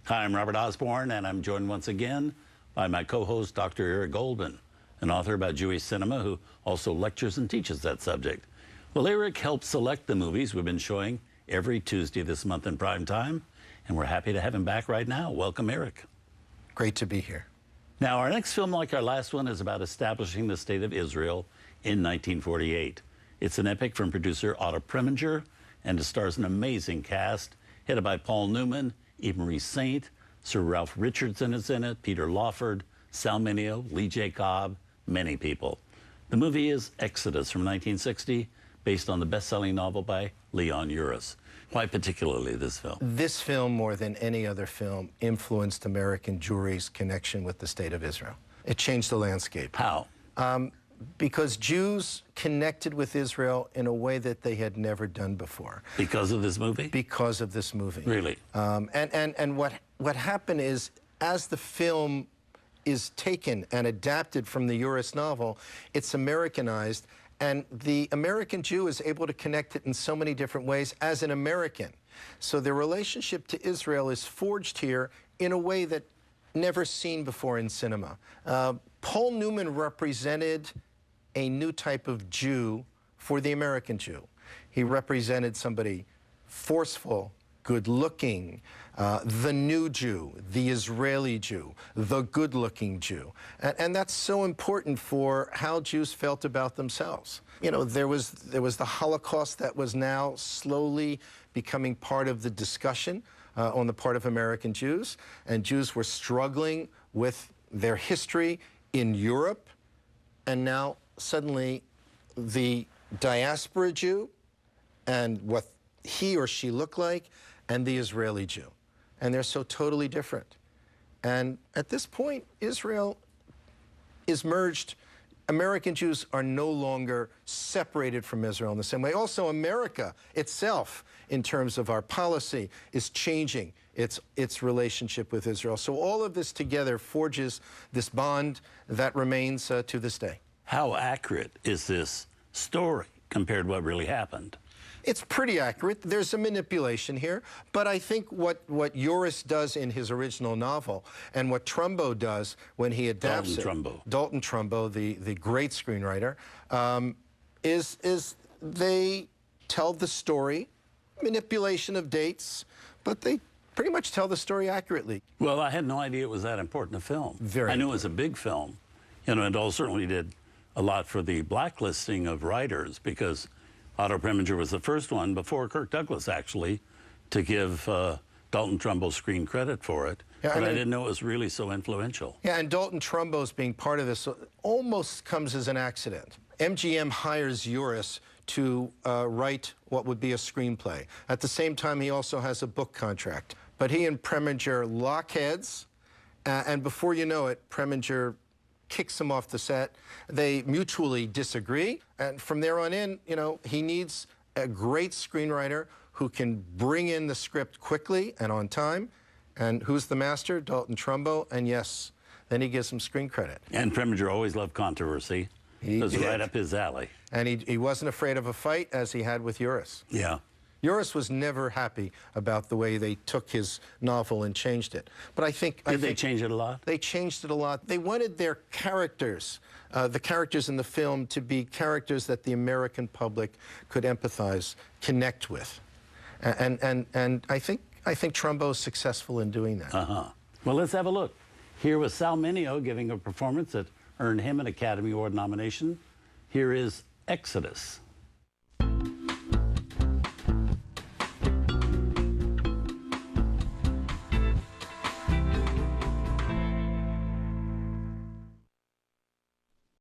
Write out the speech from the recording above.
Hi, I'm Robert Osborne, and I'm joined once again by my co-host, Dr. Eric Goldman, an author about Jewish cinema who also lectures and teaches that subject. Well, Eric helps select the movies we've been showing every Tuesday this month in prime time, and we're happy to have him back right now. Welcome, Eric. Great to be here. Now, our next film, like our last one, is about establishing the State of Israel in 1948. It's an epic from producer Otto Preminger, and it stars an amazing cast, headed by Paul Newman, Eve Marie Saint, Sir Ralph Richardson is in it, Peter Lawford, Sal Mineo, Lee J. Cobb, many people. The movie is Exodus from 1960, based on the best-selling novel by Leon Uris. Why particularly this film? This film, more than any other film, influenced American Jewry's connection with the State of Israel. It changed the landscape. How? Because Jews connected with Israel in a way that they had never done before. Because of this movie? Because of this movie. Really? And what happened is, as the film is taken and adapted from the Uris novel, it's Americanized, and the American Jew is able to connect it in so many different ways as an American. So the relationship to Israel is forged here in a way that never seen before in cinema. Paul Newman represented a new type of Jew for the American Jew. He represented somebody forceful, good-looking, the new Jew, the Israeli Jew, the good-looking Jew. And that's so important for how Jews felt about themselves. You know, there was the Holocaust that was now slowly becoming part of the discussion on the part of American Jews, and Jews were struggling with their history in Europe, and now suddenly the diaspora Jew and what he or she looked like, and the Israeli Jew. And they're so totally different. And at this point, Israel is merged. American Jews are no longer separated from Israel in the same way. Also, America itself, in terms of our policy, is changing its relationship with Israel. So all of this together forges this bond that remains to this day. How accurate is this story compared to what really happened? It's pretty accurate. There's a manipulation here, but I think what Uris does in his original novel and what Trumbo does when he adapts Dalton Trumbo, the great screenwriter, is they tell the story, manipulation of dates, but they pretty much tell the story accurately. Well, I had no idea it was that important a film. Very I knew important. it was a big film, you know, and it certainly did a lot for the blacklisting of writers, because Otto Preminger was the first one, before Kirk Douglas, actually, to give Dalton Trumbo screen credit for it. Yeah, but I didn't know it was really so influential. Yeah, and Dalton Trumbo's being part of this almost comes as an accident. MGM hires Uris to write what would be a screenplay. At the same time, he also has a book contract. But he and Preminger lock heads, and before you know it, Preminger kicks him off the set. They mutually disagree, and from there on in, you know, he needs a great screenwriter who can bring in the script quickly and on time. And who's the master? Dalton Trumbo. And yes, then he gives him screen credit. And Preminger always loved controversy. It was right up his alley. And he wasn't afraid of a fight, as he had with Uris. Yeah. Uris was never happy about the way they took his novel and changed it. But I think... Did they change it a lot? They changed it a lot. They wanted their characters, the characters in the film, to be characters that the American public could empathize, connect with. And I think Trumbo's successful in doing that. Well, let's have a look. Here was Sal Mineo giving a performance that earned him an Academy Award nomination. Here is Exodus.